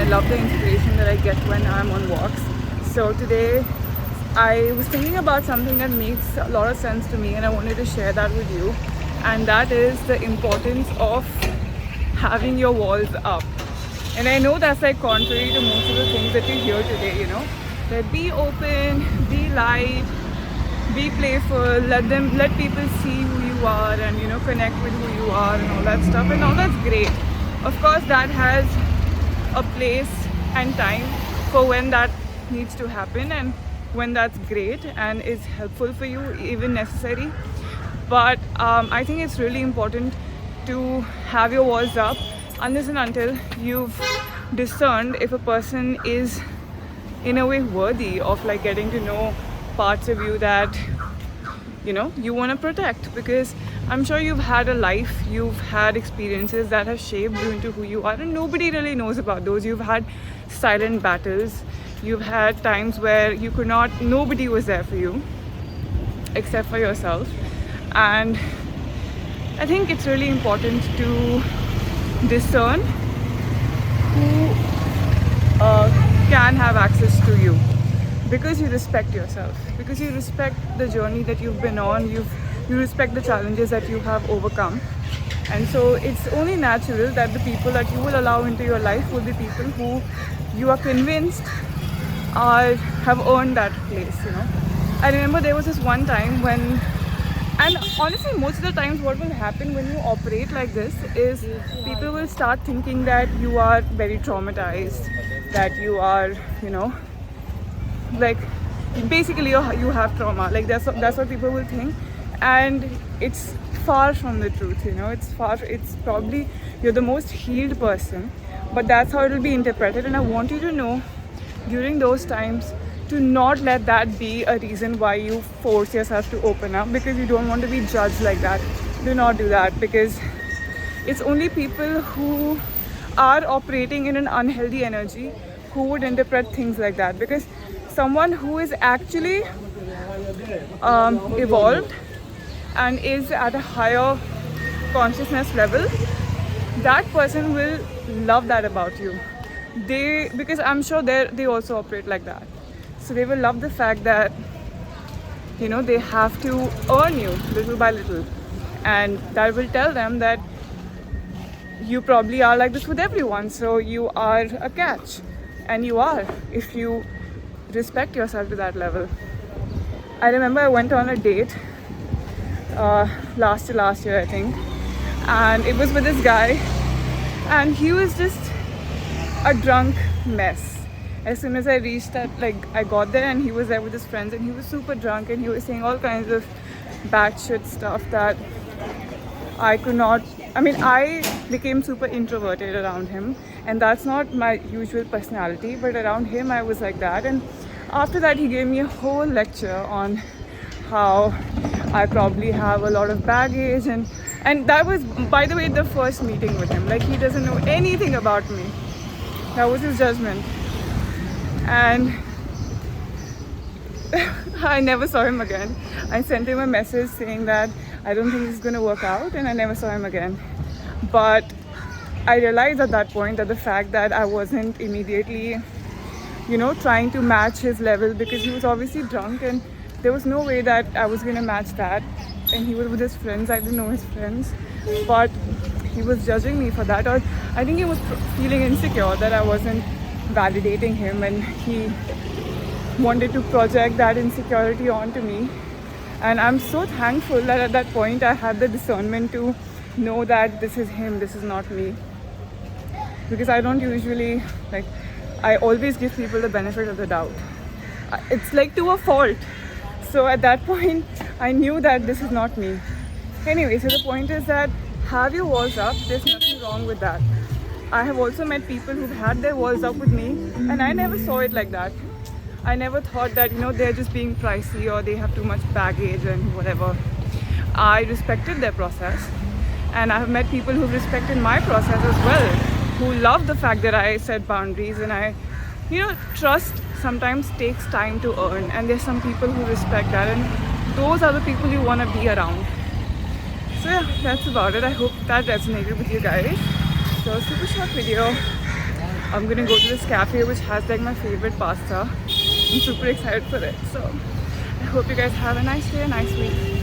love the inspiration that I get when I'm on walks. So today I was thinking about something that makes a lot of sense to me, and I wanted to share that with you. And that is the importance of having your walls up. And I know that's like contrary to most of the things that you hear today, that be open, be light, be playful, let people see who you are, and connect with who you are and all that stuff, and all that's great. Of course that has a place and time for when that needs to happen, and when that's great and is helpful for you, even necessary. But I think it's really important to have your walls up unless and until you've discerned if a person is in a way worthy of like getting to know parts of you that you want to protect. Because I'm sure you've had a life, you've had experiences that have shaped you into who you are, and nobody really knows about those. You've had silent battles, you've had times where nobody was there for you except for yourself. And I think it's really important to discern who can have access to you, because you respect yourself, because you respect the journey that you've been on, you respect the challenges that you have overcome. And so it's only natural that the people that you will allow into your life will be people who you are convinced have earned that place. I remember there was this one time when, and honestly most of the times what will happen when you operate like this is people will start thinking that you are very traumatized, that you are like basically you have trauma, like that's what people will think. And it's far from the truth. It's probably you're the most healed person, but that's how it will be interpreted. And I want you to know during those times to not let that be a reason why you force yourself to open up, because you don't want to be judged like that. Do not do that, because it's only people who are operating in an unhealthy energy who would interpret things like that. Because someone who is actually evolved and is at a higher consciousness level, that person will love that about you. Because I'm sure they also operate like that. So they will love the fact that they have to earn you little by little, and that will tell them that you probably are like this with everyone, so you are a catch. And you are, if you respect yourself to that level. I remember I went on a date last year I think, and it was with this guy, and he was just a drunk mess. As soon as I reached I got there, and he was there with his friends, and he was super drunk, and he was saying all kinds of batshit stuff that I became super introverted around him, and that's not my usual personality, but around him I was like that. And after that he gave me a whole lecture on how I probably have a lot of baggage, and that was, by the way, the first meeting with him. Like, he doesn't know anything about me. That was his judgment. And I never saw him again. I sent him a message saying that I don't think this is going to work out, and I never saw him again. But I realized at that point that the fact that I wasn't immediately trying to match his level, because he was obviously drunk and there was no way that I was going to match that. And he was with his friends, I didn't know his friends, but he was judging me for that. Or I think he was feeling insecure that I wasn't validating him, and he wanted to project that insecurity onto me. And I'm so thankful that at that point I had the discernment to know that this is him, this is not me. Because I don't usually, I always give people the benefit of the doubt. It's like to a fault. So at that point I knew that this is not me. Anyway, so the point is that have your walls up. There's nothing wrong with that. I have also met people who've had their walls up with me, and I never saw it like that. I never thought that they're just being pricey or they have too much baggage and whatever. I respected their process, and I have met people who respected my process as well, who love the fact that I set boundaries. And I trust sometimes takes time to earn, and there's some people who respect that, and those are the people you want to be around. So yeah, that's about it. I hope that resonated with you guys. So super short video. I'm gonna go to this cafe which has like my favorite pasta. I'm super excited for it. So I hope you guys have a nice day, a nice week.